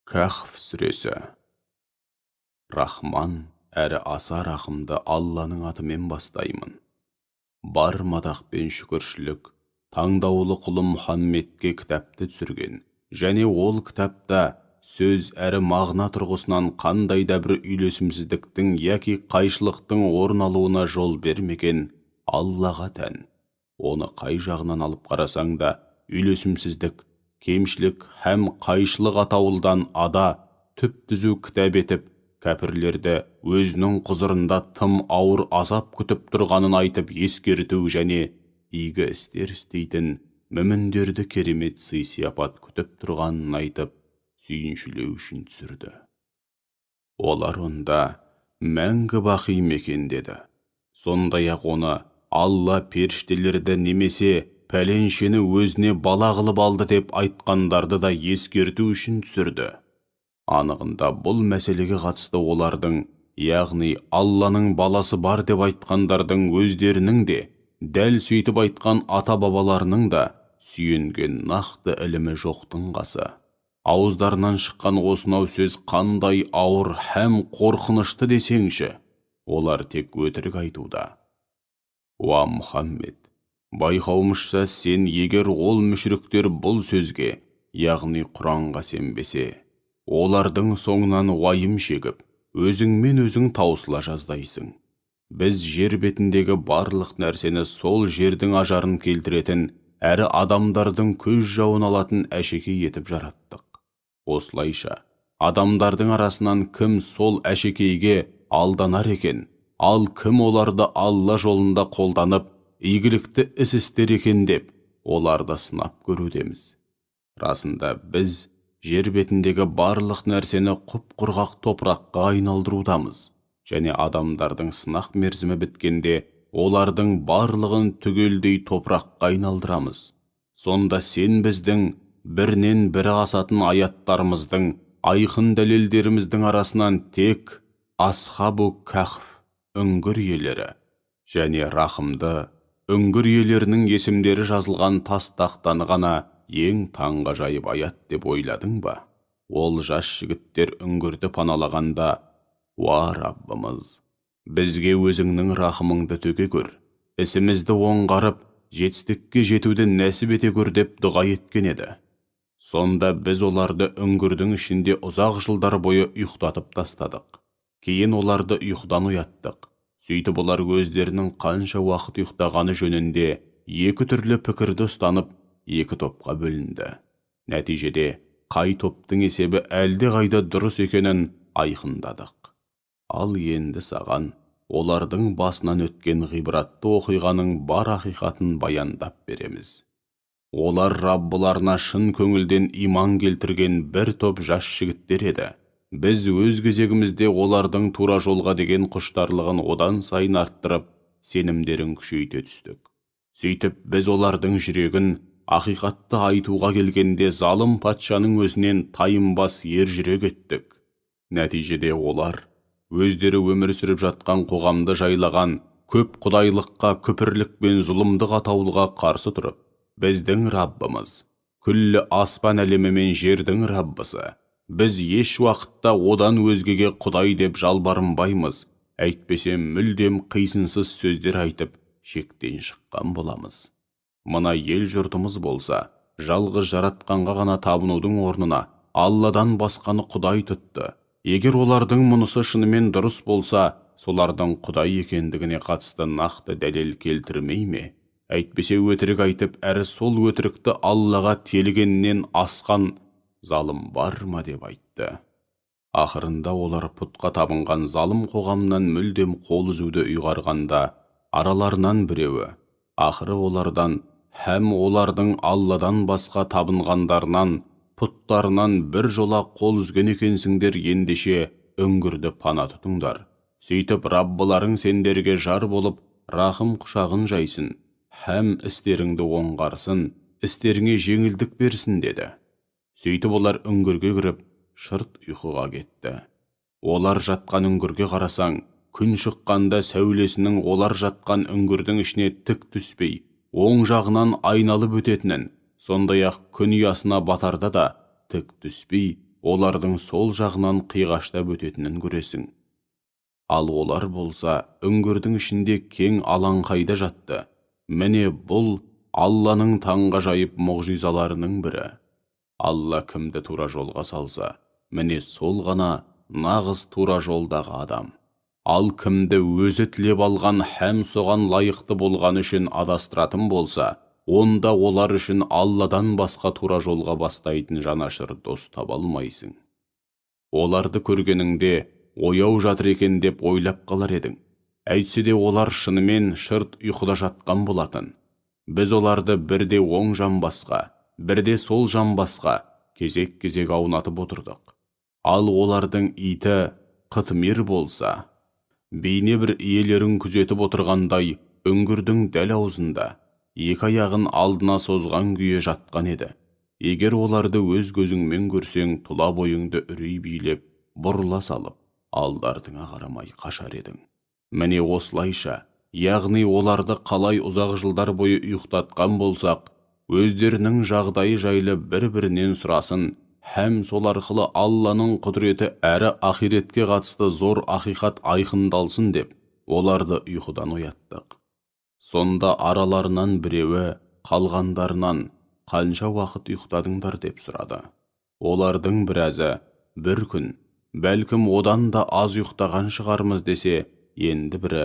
Кахф сүресі. Рахман әрі аса рахымды Алланың атымен бастаймын. Бар мадақ пен шүкіршілік таңдаулы құлы Мұхаммедке кітапты түсірген, және ол кітапта сөз әрі мағына тұрғысынан қандай да бір үйлесімсіздіктің яки қайшылықтың орын алуына жол бермеген Аллаға тән. Оны қай жағынан алып қарасаң да, үйлесімсіздік, кемшілік һәм қайшылық атаулыдан ада, түп түзу кітап етіп, кәпірлерді өзінің құзырында тым ауыр азап күтіп тұрғанын айтып ескерту және игі істер істейтін мүміндерді керемет сый-сияпат күтіп тұрғанын айтып, сүйіншілеу үшін түсірді. Олар онда мәңгі бақи мекендеді. Сондай-ақ оны Алла періштелерді немесе пәленшені өзіне бала қылып алды деп айтқандарды да ескерту үшін түсірді. Анығында бұл мәселеге қатысты олардың, яғни Алланың баласы бар деп айтқандардың өздерінің де, дәл сөйтіп айтқан ата-бабаларының да сүйенген нақты ілімі жоқтың қасы. Ауыздарынан шыққан осынау сөз қандай ауыр һәм қорқынышты десеңші, олар тек өтірік айтуда. Уа Мұхаммед, байқауымызша сен егер ол мүшриктер бұл сөзге, яғни Құранға сенбесе, олардың соңынан уайым шегіп, өзіңмен өзің таусыла жаздайсың. Біз жер бетіндегі барлық нәрсені сол жердің ажарын келтіретін, әрі адамдардың көз жауын алатын әшекей етіп жараттық. Осылайша, адамдардың арасынан кім сол әшекейге алданар екен, ал кім оларды Алла жолында қолданып, игілікті іс істер екен деп, оларды сынап көрудеміз. Расында біз жер бетіндегі барлық нәрсені құп-құрғақ топыраққа айналдырудамыз, және адамдардың сынақ мерзімі біткенде, олардың барлығын түгелдей топыраққа айналдырамыз. Сонда сен біздің бірінен бірі асатын аяттарымыздың, айқын дәлелдеріміздің арасынан тек Асхабу Кахф, үңгір иелері, және рахымды, үңгір иелерінің есімдері жазылған тас тақтаны ғана ең таңғажайып аят деп ойладың ба? Ол жас жігіттер үңгірді паналағанда, уа Раббымыз, бізге өзіңнің рахымыңды төге көр, ісімізді оңғарып, жетістікке жетуді нәсіп ете көр деп дұға еткен еді. Сонда біз оларды үңгірдің ішінде ұзақ жылдар бойы ұйықтатып тастадық. Кейін оларды ұйқыдан ояттық. Сөйтіп олар өздерінің қанша уақыт ұйықтағаны жөнінде екі түрлі пікірді ұстанып, екі топқа бөлінді. Нәтижеде, қай топтың есебі әлде қайда дұрыс екенін айқындадық. Ал енді саған олардың басынан өткен ғибратты оқиғаның бар ақиқатын баяндап береміз. Олар Раббыларына шын көңілден иман келтірген бір топ жас жігіттер еді. Біз өз кезегімізде олардың тура жолға деген құштарлығын одан сайын арттырып, сенімдерін күшейте түстік. Сөйтіп, біз олардың жүрегін ақиқатты айтуға келгенде залым патшаның өзінен тайынбас ер жүрек еттік. Нәтижеде олар өздері өмір сүріп жатқан қоғамды жайлаған көп құдайлыққа, күпірлік пен зұлымдық атаулыға қарсы тұрып, біздің Раббымыз, күллі аспан әлемі мен жердің Раббысы, біз еш уақытта одан өзгеге құдай деп жалбарынбаймыз, әйтпесе мүлдем қисынсыз сөздер айтып, шектен шыққан боламыз. Мына ел жұртымыз болса, жалғыз жаратқанға ғана табынудың орнына Алладан басқаны құдай тұтты. Егер олардың мұнысы шынымен дұрыс болса, солардың құдай екендігіне қатысты нақты дәлел келтірмей ме? Әйтпесе өтірік айтып, әрі сол өтірікті Аллаға телігеннен асқан залым бар ма деп айтты. Ақырында олар пұтқа табынған залым қоғамнан мүлдем қол үзуді ұйғарғанда, араларынан біреуі, ақыры олардан һәм олардың Алладан басқа табынғандарынан, пұттарынан бір жола қол үзген екенсіңдер, ендеше үңгірді пана тұтыңдар. Сөйтіп Раббыларың сендерге жар болып, рахым құшағын жайсын, һәм істеріңді оңғарсын, істеріңе жеңілдік берсін деді. Сөйтіп олар үңгірге кіріп, шырт ұйқыға кетті. Олар жатқан үңгірге қарасаң, күн шыққанда сәулесінің олар жатқан үңгірдің ішіне тік түспей, оң жағынан айналып өтетінін, сондай-ақ күн ұясына батарда да тік түспей, олардың сол жағынан қиғаштап өтетінін көресің. Ал олар болса, үңгірдің ішінде кең алаңқайда жатты. Міне бұл Алланың таңғажайып мұғжизаларының бірі. Алла кімді тура жолға салса, міне сол ғана нағыз тура жолдағы адам. Ал кімді өзі тілеп алған һәм соған лайықты болған үшін адастыратын болса, онда олар үшін Алладан басқа тура жолға бастайтын жанашыр дос таба алмайсың. Оларды көргеніңде ояу жатыр екен деп ойлап қалар едің. Әйтсе де олар шынымен шырт ұйқыда жатқан болатын. Біз оларды бірде оң жамбасқа, бірде сол жамбасқа кезек-кезек аунатып отырдық. Ал олардың иті қытмир болса, бейне бір иелерін күзетіп отырғандай үңгірдің дәл аузында, екі аяғын алдына созған күйе жатқан еді. Егер оларды өз көзіңмен көрсең, тұла бойыңды үрей билеп, бұрыла салып, алдарыңа қарамай қашар едің. Міне осылайша, яғни оларды қалай ұзақ жылдар бойы ұйықтатқан болсақ, өздерінің жағдайы жайлы бір-бірінен сұрасын, һәм сол арқылы Алланың құдіреті әрі ақиретке қатысты зор ақиқат айқындалсын деп, оларды ұйқыдан ояттық. Сонда араларынан біреуі қалғандарынан қанша уақыт ұйықтадыңдар деп сұрады. Олардың біразы бір күн, бәлкім одан да аз ұйықтаған шығармыз десе, енді бірі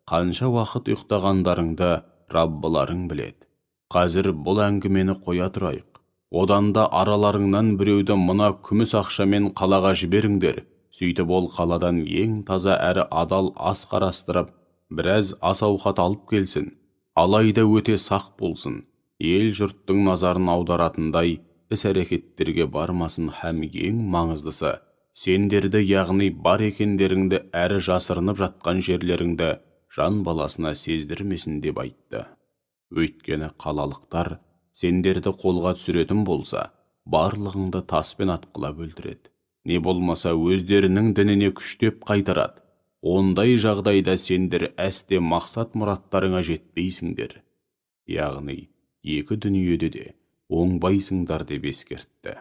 қанша уақыт ұйықтағандарыңды Раббыларың біледі. Қазір бұл әңгімені қоя тұрайық. Одан да араларыңнан біреуді мына күміс ақшамен қалаға жіберіңдер. Сөйтіп ол қаладан ең таза әрі адал ас қарастырып, біраз ас ауқат алып келсін. Алайда өте сақ болсын. Ел жұрттың назарын аударатындай іс-әрекеттерге бармасын һәм ең маңыздысы, сендерді яғни бар екендеріңді әрі жасырынып жатқан жерлеріңді жан баласына сездірмесін деп айтты. Өйткені қалалықтар сендерді қолға түсіретін болса, барлығыңды таспен атқылап өлтіреді. Не болмаса өздерінің дініне күштеп қайтарады. Ондай жағдайда сендер әсте мақсат мұраттарыңа жетпейсіңдер. Яғни, екі дүниеде де оңбайсыңдар деп ескертті.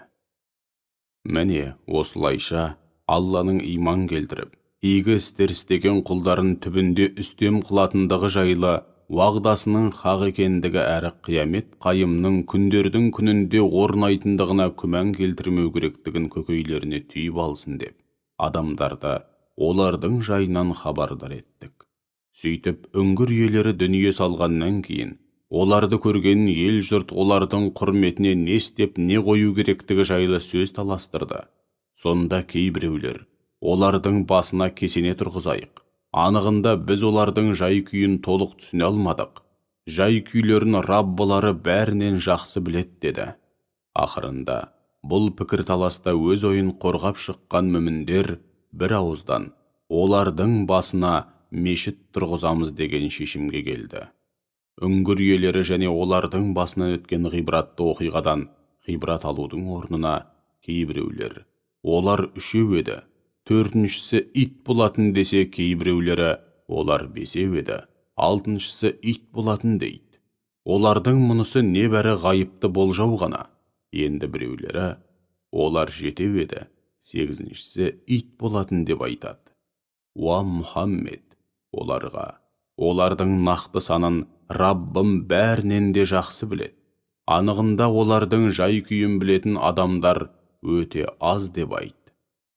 Міне, осылайша Алланың иман келтіріп, игі істер істеген құлдарын түбінде үстем қылатындығы жайлы уағдасының хақ екендігі әрі қиямет қайымның күндердің күнінде орнайтындығына күмән келтірмеу керектігін көкейлеріне түйіп алсын деп, адамдарды олардың жайынан хабардар еттік. Сөйтіп, үңгір иелері дүние салғаннан кейін, оларды көрген ел жұрт олардың құрметіне не істеп не қою керектігі жайлы сөз таластырды. Сонда кейбіреулер, олардың басына кесене тұрғызайық. Анығында біз олардың жай күйін толық түсіне алмадық. Жай күйлерін Раббылары бәрінен жақсы білет деді. Ақырында, бұл пікір таласта өз ойын қорғап шыққан мүміндер бір ауыздан олардың басына мешіт тұрғызамыз деген шешімге келді. Үңгір иелері және олардың басынан өткен ғибратты оқиғадан ғибрат алудың орнына кейбіреулер, олар үшеу еді, төртіншісі ит болатын десе, кейбіреулері олар бесеу еді, алтыншысы ит болатын дейді. Олардың мұнысы небәрі ғайыпты болжау ғана. Енді біреулері олар жетеу еді, сегізіншісі ит болатын деп айтады. Уа Мұхаммед, оларға, олардың нақты санын Раббым бәрінен де жақсы біледі. Анығында олардың жай күйін білетін адамдар өте аз деп айт.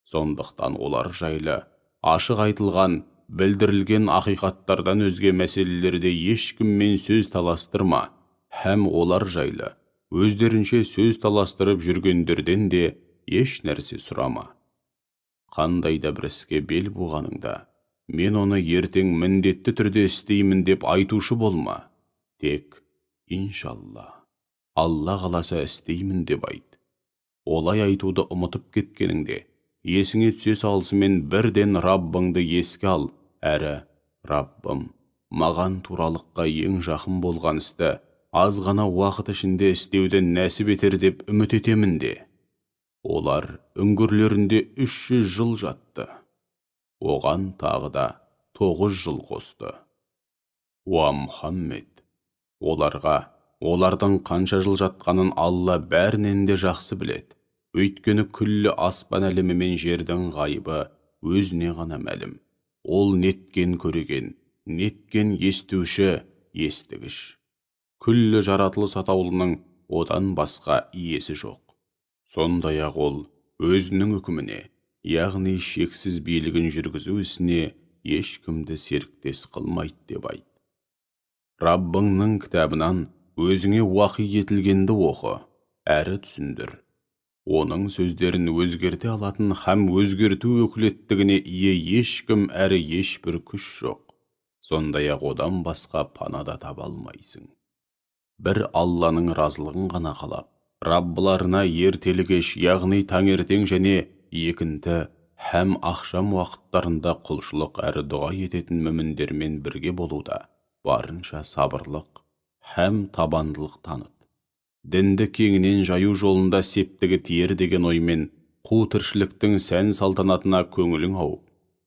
Сондықтан олар жайлы ашық айтылған, білдірілген ақиқаттардан өзге мәселелерде ешкіммен сөз таластырма, һәм олар жайлы өздерінше сөз таластырып жүргендерден де еш нәрсе сұрама. Қандай да бір іске бел буғаныңда, мен оны ертең міндетті түрде істеймін деп айтушы болма. Тек, иншалла, Алла қаласа істеймін деп айт. Олай айтуды ұмытып кеткеніңде, есіңе түсе салысымен бірден Раббыңды еске ал, әрі Раббым, маған туралыққа ең жақын болған істі аз ғана уақыт ішінде істеуді нәсіп етер деп үміт етемін де. Олар үңгірлерінде 300 жыл жатты. Оған тағы да 9 жыл қосты. Уа Мұхаммед, оларға олардың қанша жыл жатқанын Алла бәрінен де жақсы біледі. Өйткені күллі аспан әлемі мен жердің ғайыбы өзіне ғана мәлім. Ол неткен көреген, неткен естуші, естігіш. Күллі жаратылыс атаулының одан басқа иесі жоқ. Сондай-ақ ол өзінің үкіміне, яғни шексіз билігін жүргізу ісіне ешкімді серіктес қылмайды деп айт. Раббыңның кітабынан өзіңе уахи етілгенді оқы, әрі түсіндір. Оның сөздерін өзгерте алатын һәм өзгерту өкілеттігіне ие ешкім әрі ешбір күш жоқ. Сондай-ақ одан басқа пана да таба алмайсың. Бір Алланың разылығын ғана қалап, Раббыларына ертелі-кеш, яғни таңертең және екінті һәм ақшам уақыттарында құлшылық әрі дұға ететін мүміндермен бірге болуда барынша сабырлық һәм табандылық таныт. Дінді кеңінен жаю жолында септігі тиер деген оймен қу тіршіліктің сән салтанатына көңілің ауып,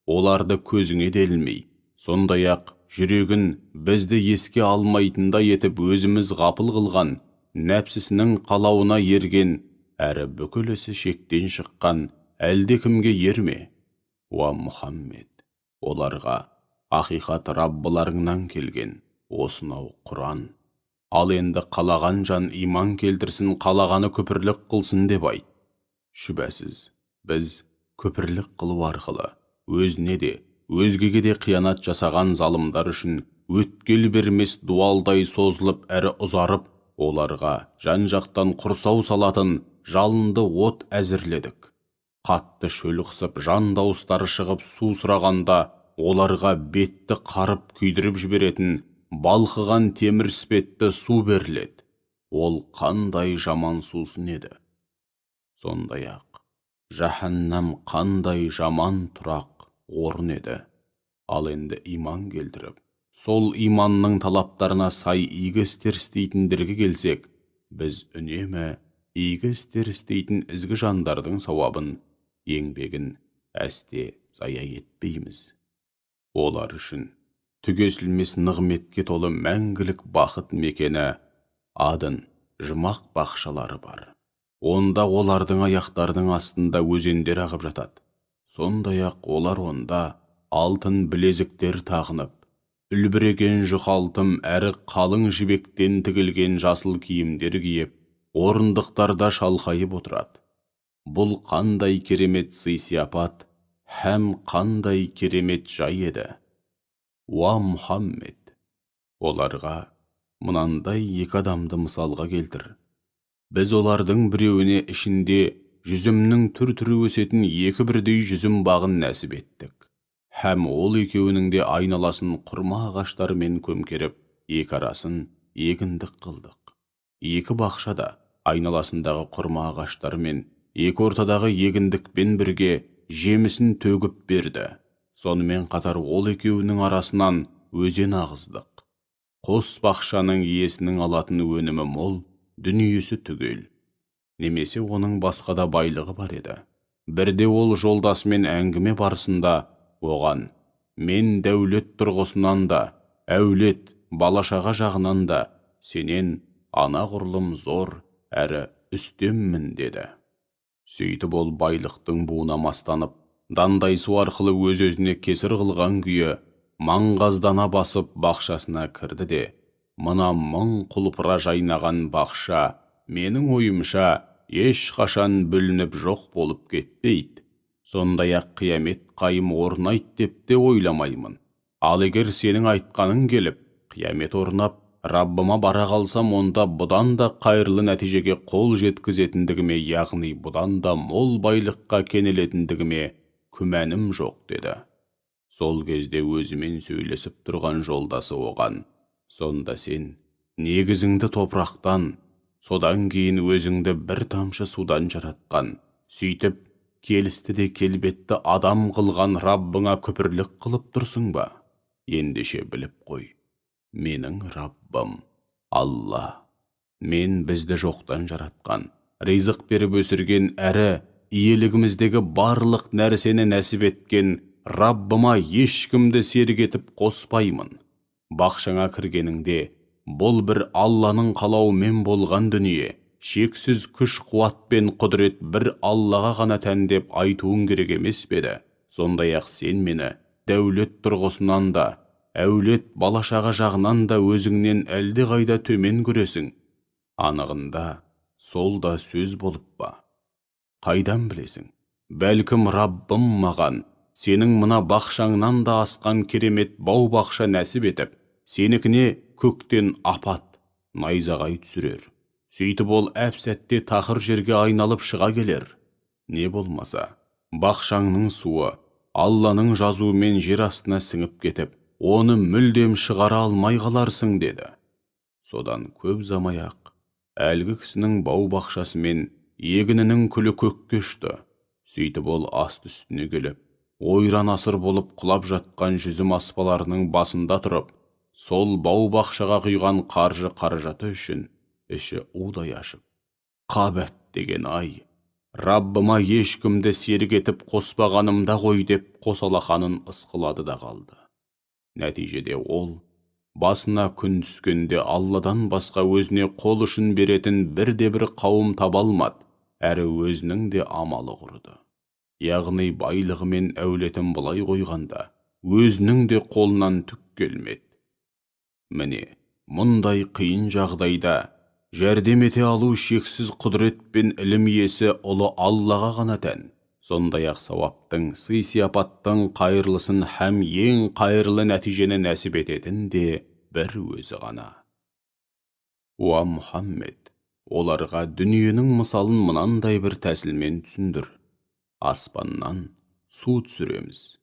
оларды көзіңе де ілмей, сондай-ақ жүрегін бізді еске алмайтындай етіп өзіміз ғапыл қылған, нәпсісінің қалауына ерген, әрі бүкіл ісі шектен шыққан әлдекімге ерме? Уа Мұхаммед, оларға ақиқат Раббыларыңнан келген осынау Құран. Ал енді қалаған жан иман келтірсін, қалағаны күпірлік қылсын деп айт. Шүбәсіз, біз күпірлік қылу арқылы өзіне де, өзгеге де қиянат жасаған залымдар үшін өткел бермес дуалдай созылып әрі ұзарып, оларға жан-жақтан құрсау салатын жалынды от әзірледік. Қатты шөл қысып, жан дауыстары шығып су сұрағанда, оларға бетті қарып күйдіріп жіберетін балқыған темір іспетті су беріледі. Ол қандай жаман сусын еді. Сондай-ақ, жаһаннам қандай жаман тұрақ орын еді. Ал енді иман келтіріп, сол иманның талаптарына сай игі істер істейтіндерге келсек, біз үнемі игі істер істейтін ізгі жандардың сауабын, еңбегін әсте зая етпейміз. Олар үшін түгесілмес нығметке толы мәңгілік бақыт мекені Адын жұмақ бақшалары бар. Онда олардың аяқтарының астында өзендер ағып жатады. Сондай-ақ олар онда алтын білезіктер тағынып, үлбіреген жұқалтым әрі қалың жібектен тігілген жасыл киімдер киіп, орындықтарда шалқайып отырады. Бұл қандай керемет сый-сияпат һәм қандай керемет жай еді. Уа Мұхаммед, оларға мынандай екі адамды мысалға келтір. Біз олардың біреуіне ішінде жүзімнің түр-түрі өсетін екі бірдей жүзім бағын нәсіп еттік. Һәм ол екеуінің де айналасын құрма ағаштарымен көмкеріп, екі арасын егіндік қылдық. Екі бақша да айналасындағы құрма ағаштарымен, екі ортадағы егіндікпен бірге жемісін төгіп берді. Сонымен қатар ол екеуінің арасынан өзен ағыздық. Қос бақшаның иесінің алатын өнімі мол, дүниесі түгел. Немесе оның басқа да байлығы бар еді. Бірде ол жолдасымен әңгіме барысында оған: мен дәулет тұрғысынан да, әулет, балашаға жағынан да сенен анағұрлым зор әрі үстеммін деді. Сөйтіп ол байлықтың буына мастанып, дандайсу арқылы өз-өзіне кесір қылған күйі маңғаздана басып бақшасына кірді де, мына мың құлпыра жайнаған бақша менің ойымша ешқашан бүлініп жоқ болып кетпейді. Сондай-ақ қиямет қайым орнайды деп те ойламаймын. Ал егер сенің айтқаның келіп, қиямет орнап, Раббыма бара қалсам, онда бұдан да қайырлы нәтижеге қол жеткізетіндігіме, яғни бұдан да мол байлыққа кенелетіндігіме күмәнім жоқ деді. Сол кезде өзімен сөйлесіп тұрған жолдасы оған: сонда сен негізіңді топырақтан, содан кейін өзіңді бір тамшы судан жаратқан, сөйтіп келісті де келбетті адам қылған Раббыңа күпірлік қылып тұрсың ба? Ендеше біліп қой, менің Раббым Алла. Мен бізді жоқтан жаратқан, ризық беріп өсірген әрі иелігіміздегі барлық нәрсені нәсіп еткен Раббыма ешкімді серік етіп қоспаймын. Бақшаңа кіргеніңде, бұл бір Алланың қалауымен болған дүние, шексіз күш қуат пен құдірет бір Аллаға ғана тән деп айтуың керек емес пе еді? Сондай-ақ сен мені дәулет тұрғысынан да, әулет балашаға жағынан да өзіңнен әлде қайда төмен көресің. Анығында сол да сөз болып па? Қайдан білесің? Бәлкім Раббым маған сенің мына бақшаңнан да асқан керемет бау-бақша нәсіп етіп, сенікіне көктен апат, найзағай түсірер. Сөйтіп ол әп-сәтте тақыр жерге айналып шыға келер. Не болмаса, бақшаңның суы Алланың жазуымен жер астына сіңіп кетіп, оны мүлдем шығара алмай қаларсың деді. Содан көп замай-ақ әлгі кісінің бау-бақшасы мен егінінің күлі көкке ұшты. Сөйтіп ол аст үстіне келіп, ойран асыр болып құлап жатқан жүзім аспаларының басында тұрып, сол бау-бақшаға құйған қаржы қаражаты үшін іші удай ашып, «Қабәт деген ай, Раббыма ешкімді серік етіп қоспағанымда ғой» деп қосалақанын ысқылады да қалды. Нәтижеде ол басына күн түскенде Алладан басқа өзіне қол ұшын беретін бірде-бір қауым таба алмады, әрі өзінің де амалы құрды. Яғни байлығы мен әулетін бұлай қойғанда, өзінің де қолынан түк келмеді. Міне, мұндай қиын жағдайда жәрдем ете алу шексіз құдірет пен ілім иесі ұлы Аллаға ғана тән. Сондай-ақ сауаптың, сый-сияпаттың қайырлысын һәм ең қайырлы нәтижені нәсіп ететін де бір өзі ғана. Уа Мұхаммед, оларға дүниенің мысалын мынандай бір тәсілмен түсіндір. Аспаннан су түсіреміз.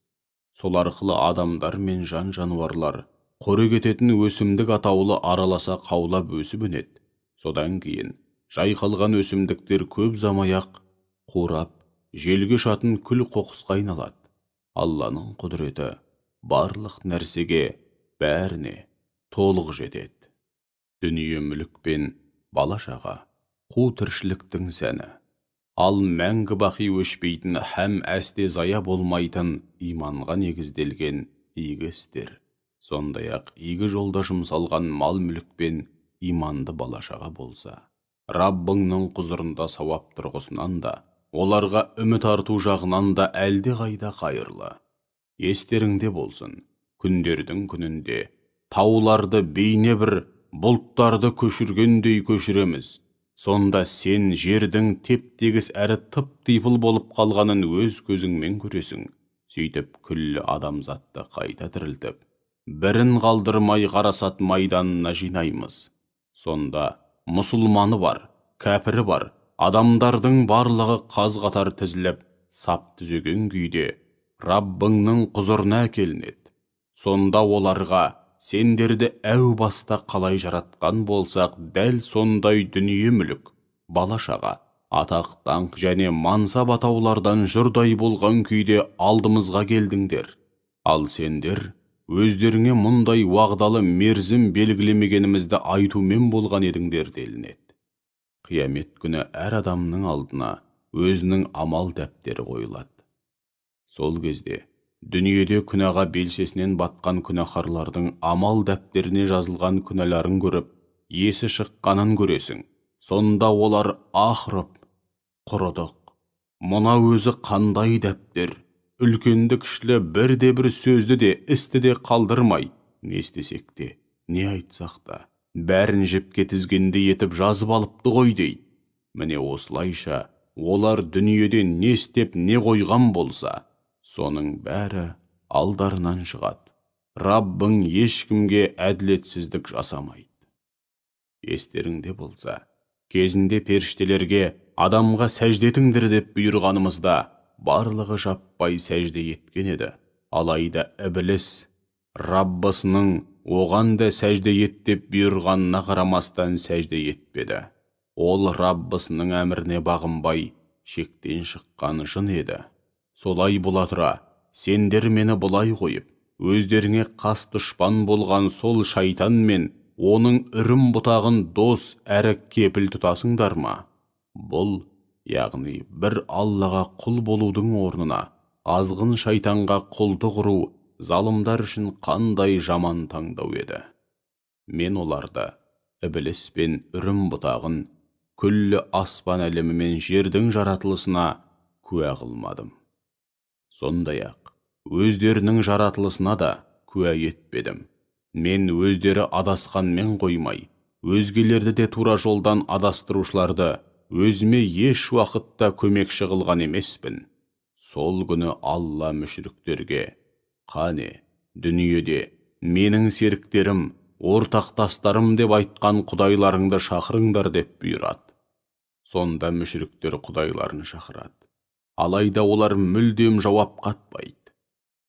Сол арқылы адамдар мен жан-жануарлар қорек ететін өсімдік атаулы араласа қаулап өсіп өнеді. Содан кейін жайқалған өсімдіктер көп замай-ақ қурап, желге ұшатын күл-қоқысқа айналады. Алланың құдіреті барлық нәрсеге, бәріне толық жетеді. Дүние мүлік пен бала-шаға, қу тіршіліктің сәні. Ал мәңгі бақи өшпейтін һәм әсте зая болмайтын иманға негізделген игі істер. Сондай-ақ игі жолда жұмсалған мал-мүлік пен иманды бала-шаға болса, Раббыңның құзырында сауап тұрғысынан да, оларға үміт арту жағынан да әлде қайда қайырлы. Естеріңде болсын, күндердің күнінде тауларды бейне бір бұлттарды көшіргендей көшіреміз. Сонда сен жердің теп-тегіс әрі тып-типыл болып қалғанын өз көзіңмен көресің. Сөйтіп күллі адамзатты қайта тірілтіп, бірін қалдырмай Ғарасат майданына жинаймыз. Сонда мұсылманы бар, кәпірі бар, адамдардың барлығы қаз-қатар тізіліп, сап түзеген күйде Раббыңның құзырына әкелінеді. Сонда оларға сендерді әу баста қалай жаратқан болсақ, дәл сондай дүние мүлік, бала-шаға, атақ-даңқ және мансап атаулардан жұрдай болған күйде алдымызға келдіңдер. Ал сендер өздеріңе мұндай уағдалы мерзім белгілемегенімізді айтумен болған едіңдер делінеді. Қиямет күні әр адамның алдына өзінің амал дәптері қойылады. Сол кезде дүниеде күнәға белшесінен батқан күнәһарлардың амал дәптеріне жазылған күнәларын көріп, есі шыққанын көресің. Сонда олар ахырып, құрыдық. Мұна өзі қандай дәптер, үлкенді-кішілі бірде-бір сөзді де, істі де қалдырмай, не істесек те, не айтсақ та, бәрін жіпке тізгенде етіп жазып алыпты ғой дейді. Міне осылайша олар дүниеде не істеп, не қойған болса, соның бәрі алдарынан шығады. Раббың ешкімге әділетсіздік жасамайды. Естеріңде болса, кезінде періштелерге адамға сәжде етіңдер деп бұйырғанымызда барлығы жаппай сәжде еткен еді. Алайда Ібліс Раббысының оған да сәжде ет деп бұйырғанына қарамастан сәжде етпеді. Ол Раббысының әміріне бағынбай шектен шыққан жын еді. Солай бола тұра, сендер мені бұлай қойып, өздеріңе қас дұшпан болған сол шайтан мен оның үрім бұтағын дос әрі кепіл тұтасыңдар ма? Бұл, яғни бір Аллаға құл болудың орнына, азғын шайтанға құлды құру залымдар үшін қандай жаман таңдау еді. Мен оларды, Ібліс пен үрім бұтағын күллі аспан әлемі мен жердің жаратылысына куә қылмадым. Сондай-ақ, өздерінің жаратылысына да куә етпедім. Мен өздері адасқанмен қоймай, өзгелерді де тура жолдан адастырушыларды өзіме еш уақытта көмекші қылған емеспін. Сол күні Алла мүшриктерге: «Қане, дүниеде менің серіктерім, ортақтастарым деп айтқан құдайларыңды шақырыңдар» деп бұйырады. Сонда мүшриктер құдайларын шақырады. Алайда олар мүлдем жауап қатпайды.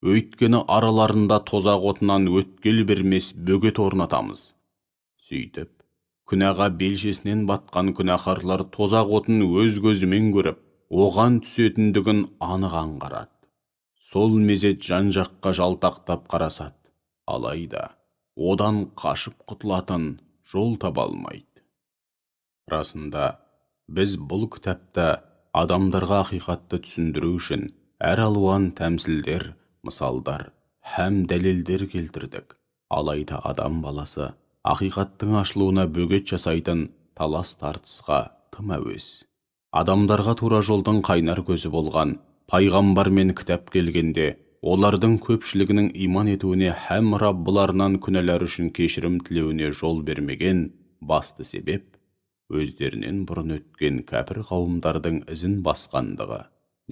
Өйткені араларында тозақ отынан өткел бермес бөгет орнатамыз. Сөйтіп, күнәға белшесінен батқан күнәһарлар тозақ отын өз көзімен көріп, оған түсетіндігін анық аңғарады. Сол мезет жан-жаққа жалтақтап қарасады. Алайда одан қашып құтылатын жол таба алмайды. Расында, біз бұл кітапта адамдарға ақиқатты түсіндіру үшін әр алуан тәмсілдер, мысалдар һәм дәлелдер келтірдік. Алайда адам баласы ақиқаттың ашылуына бөгет жасайтын талас-тартысқа тым әуес. Адамдарға тура жолдың қайнар көзі болған пайғамбар мен кітап келгенде, олардың көпшілігінің иман етуіне һәм Раббыларынан күнәлар үшін кешірім тілеуіне жол бермеген басты себеп өздерінен бұрын өткен кәпір қауымдардың ізін басқандығы,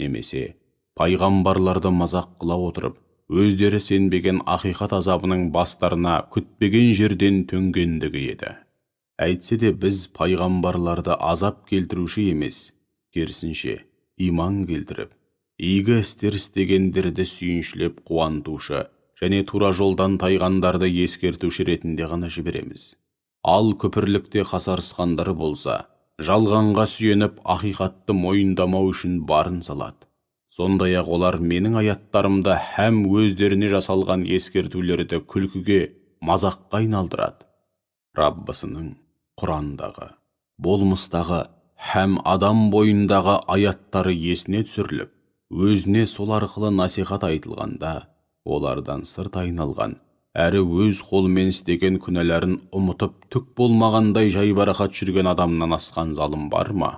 немесе пайғамбарларды мазақ қыла отырып, өздері сенбеген ақиқат азабының бастарына күтпеген жерден төнгендігі еді. Әйтсе де біз пайғамбарларды азап келтіруші емес, керісінше иман келтіріп, игі істер істегендерді сүйіншілеп қуантушы және тура жолдан тайғандарды ескертуші ретінде ғана жібереміз. Ал күпірлікте қасарысқандары болса, жалғанға сүйеніп ақиқатты мойындамау үшін барын салады. Сондай-ақ олар менің аяттарымда һәм өздеріне жасалған ескертулерді күлкіге, мазаққа айналдырады. Раббысының Құрандағы, болмыстағы һәм адам бойындағы аяттары есіне түсіріліп, өзіне сол арқылы насихат айтылғанда, олардан сырт айналған, әрі өз қолымен істеген күнәләрін ұмытып, түк болмағандай жайбарақат жүрген адамнан асқан залым бар ма?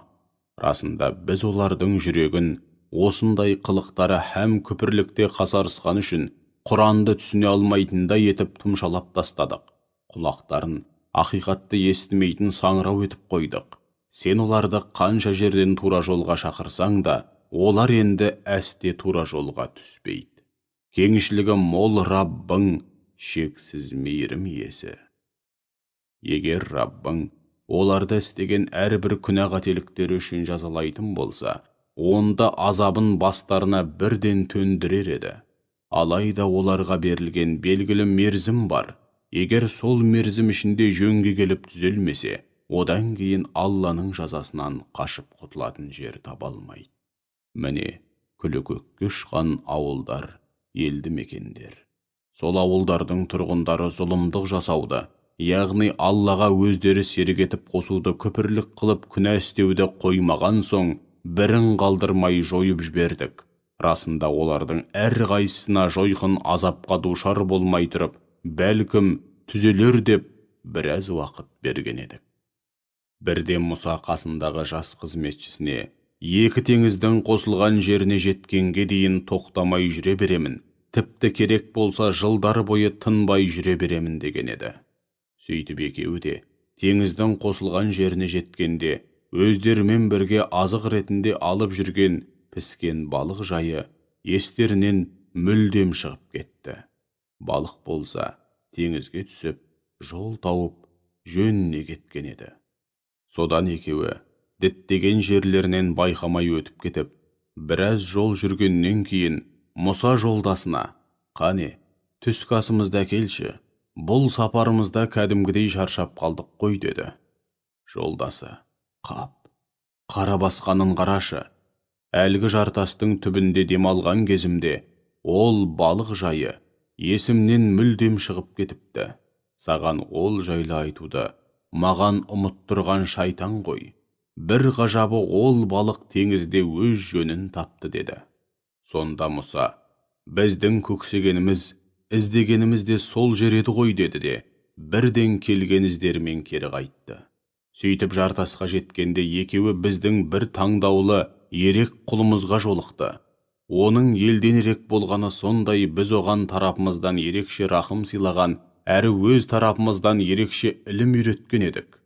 Расында біз олардың жүрегін осындай қылықтары һәм күпірлікте қасарысқан үшін Құранды түсіне алмайтындай етіп тұмшалап тастадық. Құлақтарын ақиқатты естімейтін саңырау етіп қойдық. Сен оларды қанша жерден тура жолға шақырсаң да, олар енді әсте тура жолға түспейді. Кеңшілігі мол Раббың шексіз мейірім иесі. Егер Раббың оларды істеген әрбір күнә қателіктері үшін жазалайтын болса, онда азабын бастарына бірден төндірер еді. Алайда оларға берілген белгілі мерзім бар. Егер сол мерзім ішінде жөнге келіп түзелмесе, одан кейін Алланың жазасынан қашып құтылатын жер таба алмайды. Міне, күлі көкке ұшқан ауылдар, елді мекендер. Сол ауылдардың тұрғындары зұлымдық жасауды, яғни Аллаға өздері серік етіп қосуды күпірлік қылып күнә істеуді қоймаған соң, бірін қалдырмай жойып жібердік. Расында олардың әрқайсысына жойқын азапқа душар болмай тұрып, бәлкім түзелер деп біраз уақыт берген едік. Бірде Мұса қасындағы жас қызметшісіне: «Екі теңіздің қосылған жеріне жеткенге дейін тоқтамай жүре беремін, тіпті керек болса жылдар бойы тынбай жүре беремін» деген еді. Сөйтіп екеуі де теңіздің қосылған жеріне жеткенде, өздерімен бірге азық ретінде алып жүрген піскен балық жайы естерінен мүлдем шығып кетті. Балық болса теңізге түсіп, жол тауып, жөніне кеткен еді. Содан екеуі діттеген жерлерінен байқамай өтіп кетіп, біраз жол жүргеннен кейін Мұса жолдасына: «Қане, түскі асымызды әкелші, бұл сапарымызда кәдімгідей шаршап қалдық қой» деді. Жолдасы: «Қап, қара басқанын қарашы. Әлгі жартастың түбінде демалған кезімде ол балық жайы есімнен мүлдем шығып кетіпті. Саған ол жайлы айтуды маған ұмыттырған шайтан ғой. Бір ғажабы, ол балық теңізде өз жөнін тапты» деді. Сонда Мұса: «Біздің көксегеніміз, іздегеніміз де сол жер еді ғой» деді де, бірден келген іздерімен кері қайтты. Сөйтіп жартасқа жеткенде екеуі біздің бір таңдаулы ерек құлымызға жолықты. Оның елден ерек болғаны сондай, біз оған тарапымыздан ерекше рахым сыйлаған, әрі өз тарапымыздан ерекше ілім үйреткен едік.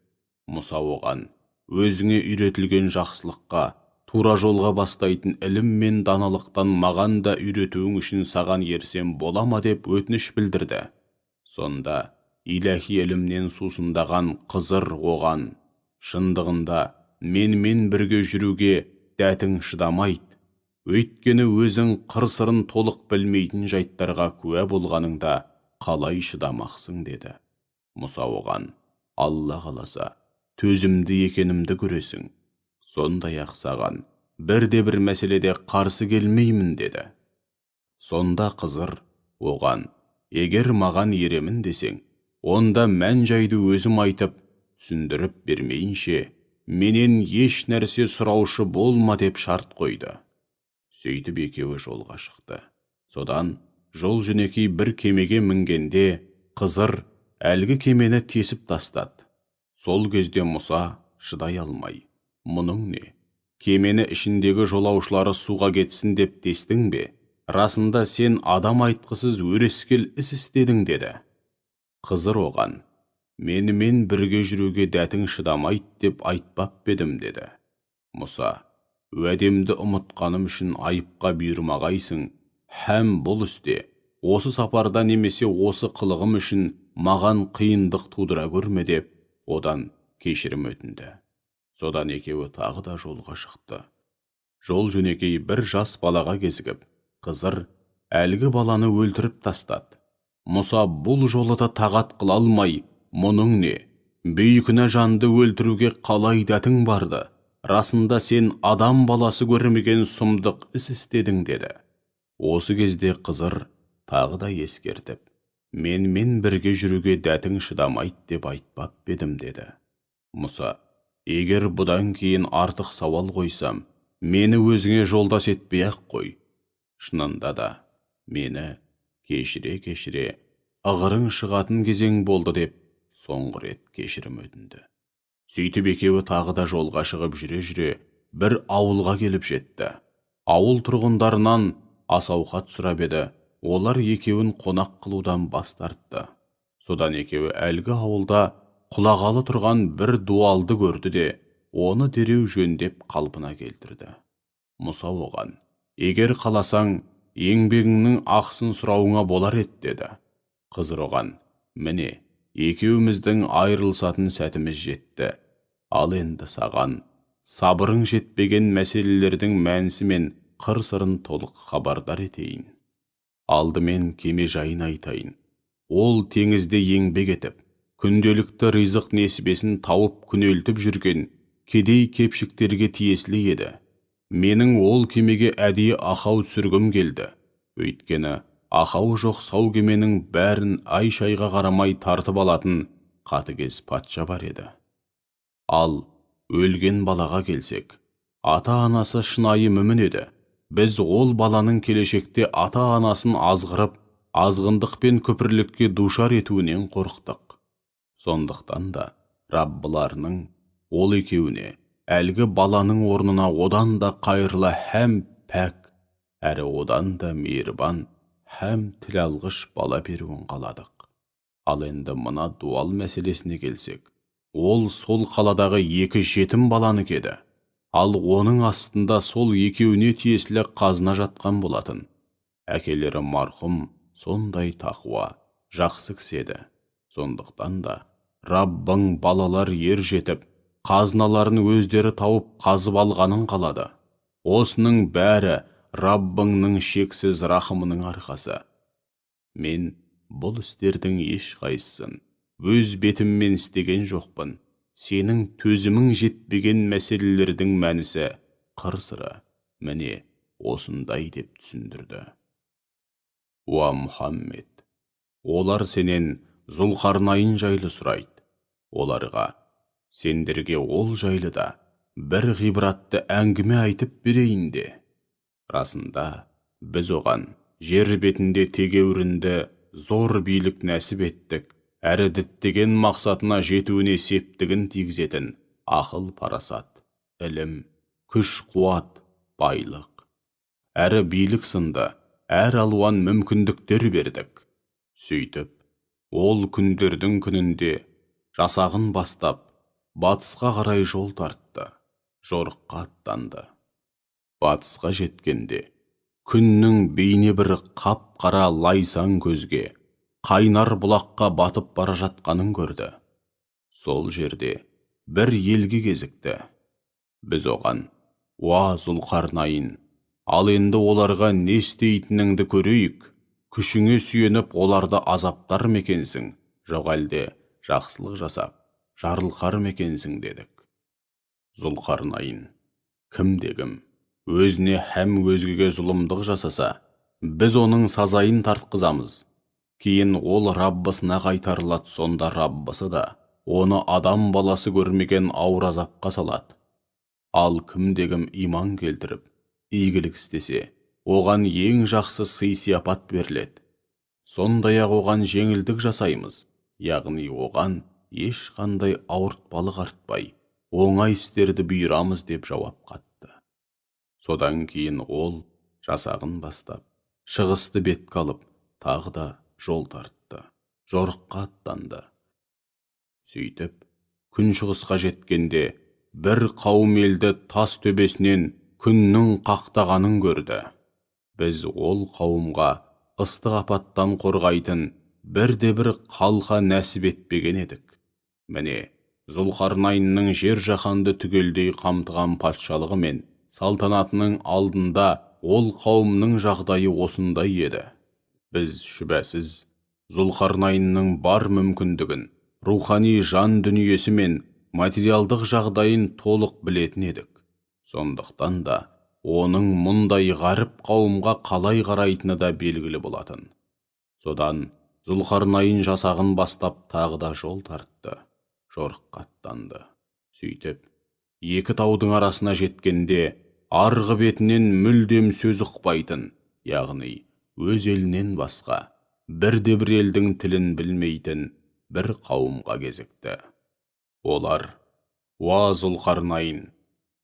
Мұса оған, өзіңе үйретілген жақсылыққа, тура жолға бастайтын ілім мен даналықтан маған да үйретуің үшін саған ерсем бола ма деп өтініш білдірді. Сонда иләхи ілімнен сусындаған Қызыр оған, шындығында менімен бірге жүруге дәтің шыдамайды. Өйткені өзің қыр-сырын толық білмейтін жайттарға куә болғаныңда қалай шыдамақсың деді. Мұса оған, Алла қаласа, төзімді екенімді көресің. Сондай-ақ саған бірде-бір мәселеде қарсы келмеймін деді. Сонда Қызыр оған, егер маған еремін десең, онда мән жайды өзім айтып, түсіндіріп бермейінше, менен еш нәрсе сұраушы болма деп шарт қойды. Сөйтіп екеуі жолға шықты. Содан жол жөнекей бір кемеге мінгенде, Қызыр әлгі кемені тесіп тастады. Сол кезде Мұса шыдай алмай, мұның не? Кемені ішіндегі жолаушылары суға кетсін деп тестің бе? Расында сен адам айтқысыз өрескел іс істедің деді. Қызыр оған, менімен бірге жүруге дәтің шыдамайды деп айтпап бедім деді. Мұса, уәдемді ұмытқаным үшін айыпқа бұйырмағайсың, һәм бұл істе, осы сапарда немесе осы қылығым үшін маған қиындық тудыра көрме деп, одан кешірім өтінді. Содан екеуі тағы да жолға шықты. Жол жөнекей бір жас балаға кезігіп, Қызыр әлгі баланы өлтіріп тастады. Мұса бұл жолы да тағат қыла алмай, мұның не? Бейкүнә жанды өлтіруге қалай дәтің барды? Расында сен адам баласы көрмеген сұмдық іс істедің деді. Осы кезде Қызыр тағы да ескертіп, менімен бірге жүруге дәтің шыдамайды деп айтпап бедім деді. Мұса, егер бұдан кейін артық сауал қойсам, мені өзіңе жолдас етпей-ақ қой. Шынында да, мені кешіре-кешіре ығырың шығатын кезең болды деп, соңғы рет кешірім өтінді. Сөйтіп екеуі тағы да жолға шығып жүре-жүре бір ауылға келіп жетті. Ауыл тұрғындарынан ас-ауқат сұрап еді, олар екеуін қонақ қылудан бас тартты. Содан екеуі әлгі ауылда құлағалы тұрған бір дуалды көрді де, оны дереу жөндеп қалпына келтірді. Мұса оған, егер қаласаң, еңбегіңнің ақысын сұрауыңа болар еді деді. Қызыр оған, міне, екеуміздің айырылысатын сәтіміз жетті. Ал енді саған сабырың жетпеген мәселелердің мәнісі мен қыр-сырын толық хабардар етейін. Алдымен кеме жайын айтайын. Ол теңізде еңбек етіп, күнделікті ризық несібесін тауып күнелтіп жүрген кедей-кепшіктерге тиесілі еді. Менің ол кемеге әдейі ақау сүргім келді. Өйткені ақау жоқ сау кеменің бәрін ай-шайға қарамай тартып алатын қатыгез патша бар еді. Ал өлген балаға келсек, ата-анасы шынайы мүмін еді. Біз ол баланың келешекте ата-анасын азғырып, азғындық пен күпірлікке душар етуінен қорықтық. Сондықтан да Раббыларының ол екеуіне әлгі баланың орнына одан да қайырлы һәм пәк, әрі одан да мейірбан һәм тіл алғыш бала беруін қаладық. Ал енді мына дуал мәселесіне келсек, ол сол қаладағы 2 жетім баланы кеді. Ал оның астында сол екеуіне тиесілі қазына жатқан болатын. Әкелері марқұм сондай тақуа, жақсы кісі. Сондықтан да Раббың балалар ер жетіп, қазыналарын өздері тауып қазып алғанын қалады. Осының бәрі Раббыңның шексіз рахымының арқасы. Мен бұл істердің ешқайсысын өз бетіммен істеген жоқпын. Сенің төзімің жетпеген мәселелердің мәнісі қыр-сыры міне осындай деп түсіндірді. Уа Мұхаммед, олар сенен Зұлқарнайын жайлы сұрайды. Оларға, сендерге ол жайлы да бір ғибратты әңгіме айтып берейін де. Расында, біз оған жер бетінде тегеурінді зор билік нәсіп еттік. әрі діттеген мақсатына жетуіне септігін тигізетін ақыл парасат, ілім, күш қуат, байлық, әрі билік сынды әр алуан мүмкіндіктер бердік. Сөйтіп, ол күндердің күнінде жасағын бастап, батысқа қарай жол тартты, жорыққа аттанды. Батысқа жеткенде, күннің бейне бір қап-қара лайсаң көзге, қайнар бұлаққа батып бара жатқанын көрді. Сол жерде бір елге кезікті. Біз оған: «Уа Зұлқарнайын, ал енді оларға не істейтініңді көрейік, күшіңе сүйеніп оларды азаптар мекенсің, жоқ әлде жақсылық жасап, жарылқар мекенсің» дедік. Зұлқарнайын, кімде-кім өзіне һәм өзгеге зұлымдық жасаса, біз оның сазайын тартқызамыз. Кейін ол Раббысына қайтарылады, сонда Раббысы да оны адам баласы көрмеген ауыр азапқа салады. Ал кімде-кім иман келтіріп, игілік істесе, оған ең жақсы сый-сияпат беріледі. Сондай-ақ оған жеңілдік жасаймыз, яғни оған ешқандай ауыртпалық артпай, оңай істерді бұйырамыз деп жауап қатты. Содан кейін ол жасағын бастап, шығысты бетке алып, тағы да жол тартты, жорыққа аттанды. Сөйтіп, күншығысқа жеткенде, бір қауым елді тас төбесінен күннің қақтағанын көрді. Біз ол қауымға ыстық апаттан қорғайтын бірде-бір қалқа нәсіп етпеген едік. Міне, Зұлқарнайынның жер жаһанды түгелдей қамтыған патшалығы мен салтанатының алдында ол қауымның жағдайы осындай еді. Біз шүбәсіз Зұлқарнайынның бар мүмкіндігін, рухани жан дүниесі мен материалдық жағдайын толық білетін едік. Сондықтан да оның мұндай ғаріп қауымға қалай қарайтыны да белгілі болатын. Содан Зұлқарнайын жасағын бастап тағы да жол тартты, жорыққа аттанды. Сөйтіп, екі таудың арасына жеткенде, арғы бетінен мүлдем сөз ұқпайтын, яғни өз елінен басқа, бірде-бір елдің тілін білмейтін бір қауымға кезікті. Олар: «Уа Зұлқарнайын,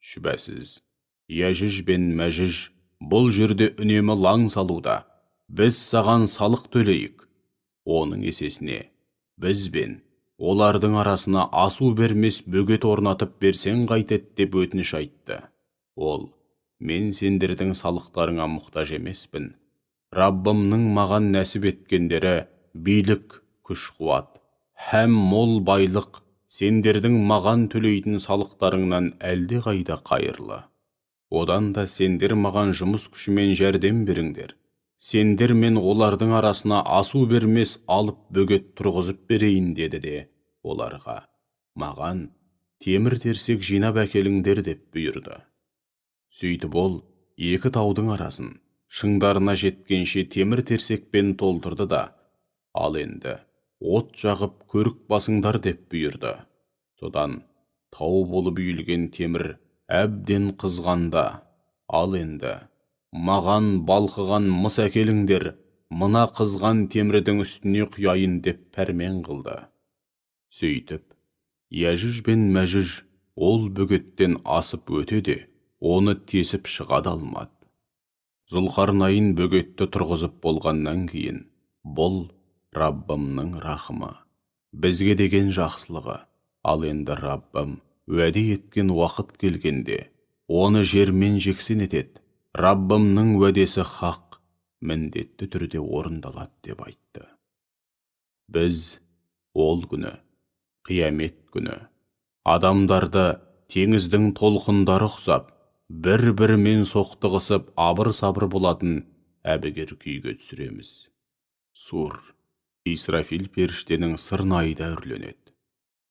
шүбәсіз, Яжүж бен Мәжүж бұл жерде үнемі лаң салуда, біз саған салық төлейік. Оның есесіне, біз бен олардың арасына асу бермес бөгет орнатып берсең қайтет» деп өтініш айтты. Ол: «Мен сендердің салықтарыңа мұқтаж емеспін. Раббымның маған нәсіп еткендері билік, күш-қуат, һәм мол байлық сендердің маған төлейтін салықтарыңнан әлде қайда қайырлы. Одан да сендер маған жұмыс күшімен жәрдем беріңдер. Сендер мен олардың арасына асу бермес алып бөгет тұрғызып берейін» деді де оларға: «Маған темір-терсек жинап әкеліңдер» деп бұйырды. Сөйтіп ол екі таудың арасын шыңдарына жеткенше темір-терсекпен толтырды да: «Ал енді от жағып көрік басыңдар» деп бұйырды. Содан тау болып үйілген темір әбден қызғанда: «Ал енді маған балқыған мыс әкеліңдер, мына қызған темірдің үстіне құяйын» деп пәрмен қылды. Сөйтіп, Яжүж бен Мәжүж ол бөгеттен асып өте де, оны тесіп шыға да алмады. Зұлқарнайын бөгетті тұрғызып болғаннан кейін, бұл Раббымның рахымы, бізге деген жақсылығы. Ал енді Раббым уәде еткен уақыт келгенде, оны жермен жексен етеді. Раббымның уәдесі хақ, міндетті түрде орындалады деп айтты. Біз ол күні, қиямет күні, адамдарды теңіздің толқындары құсап, бір-бірімен соқтығысып абыр-сабыр болатын әбігер күйге түсіреміз. Сур, Исрафил періштенің сырнайда үрленеді.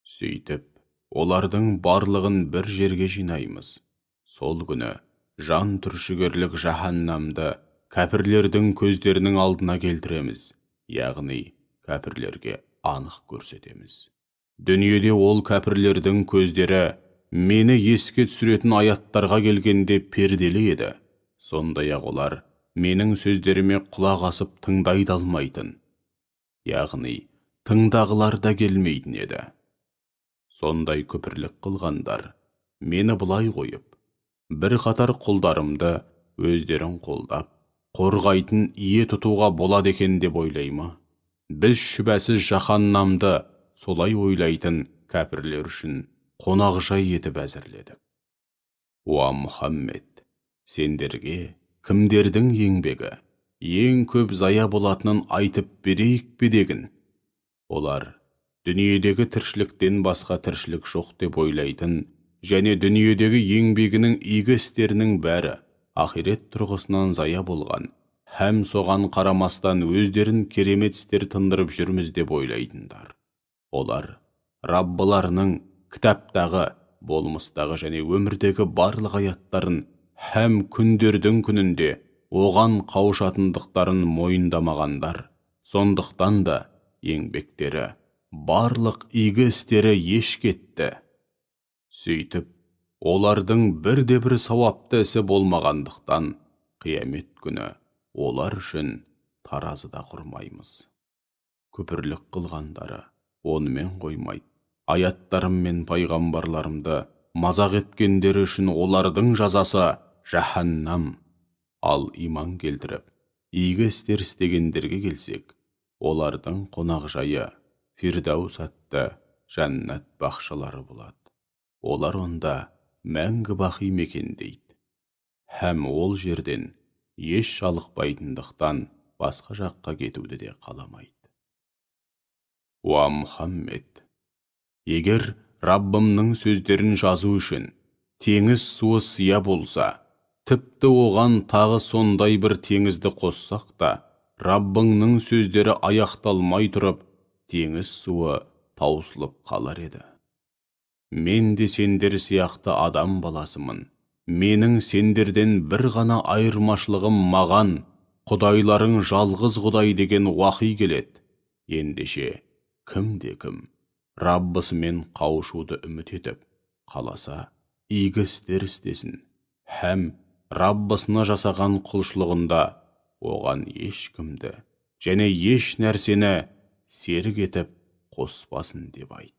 Сөйтіп, олардың барлығын бір жерге жинаймыз. Сол күні жан түршігерлік жаһаннамды кәпірлердің көздерінің алдына келтіреміз, яғни кәпірлерге анық көрсетеміз. Дүниеде ол кәпірлердің көздері мені еске түсіретін аяттарға келгенде перделі еді. Сондай-ақ олар менің сөздеріме құлақ асып тыңдай да алмайтын. Яғни тыңдағылар да келмейтін еді. Сондай күпірлік қылғандар мені бұлай қойып, бір қатар құлдарымды өздерін қолдап, қорғайтын ие тұтуға болады екен деп ойлай ма? Біз шүбәсіз жаһаннамды солай ойлайтын кәпірлер үшін қонақжай етіп әзірледік. Уа Мұхаммед, сендерге кімдердің еңбегі ең көп зая болатынын айтып берейік пе дегін? Олар дүниедегі тіршіліктен басқа тіршілік жоқ деп ойлайтын және дүниедегі еңбегінің игі істерінің бәрі ақирет тұрғысынан зая болған, һәм соған қарамастан өздерін керемет істер тындырып жүрміз деп ойлайтындар. Олар Раббыларының кітаптағы, болмыстағы және өмірдегі барлық аяттарын һәм күндердің күнінде оған қауышатындықтарын мойындамағандар. Сондықтан да еңбектері, барлық игі істері еш кетті. Сөйтіп, олардың бірде-бір сауапты ісі болмағандықтан, қиямет күні олар үшін таразыда құрмаймыз. Күпірлік қылғандары онымен қоймайды. Аяттарым мен пайғамбарларымды мазақ еткендері үшін олардың жазасы жаһаннам. Ал иман келтіріп, игі істер істегендерге келсек, олардың қонақжайы Фирдаус атты жәннат бақшалары болады. Олар онда мәңгі бақи мекендейді. Һәм ол жерден еш жалықпайтындықтан басқа жаққа кетуді де қаламайды. Уа Мұхаммед, егер Раббымның сөздерін жазу үшін теңіз суы сия болса, тіпті оған тағы сондай бір теңізді қоссақ та, Раббыңның сөздері аяқталмай тұрып, теңіз суы таусылып қалар еді. Мен де сендер сияқты адам баласымын. Менің сендерден бір ғана айырмашылығым маған, құдайларың жалғыз құдай деген уақи келеді. Ендеше, кім-кім Раббысымен қауышуды үміт етіп, қаласа, игі істер істесін, һәм Раббысына жасаған құлшылығында оған ешкімді және еш нәрсені серік етіп қоспасын деп айт.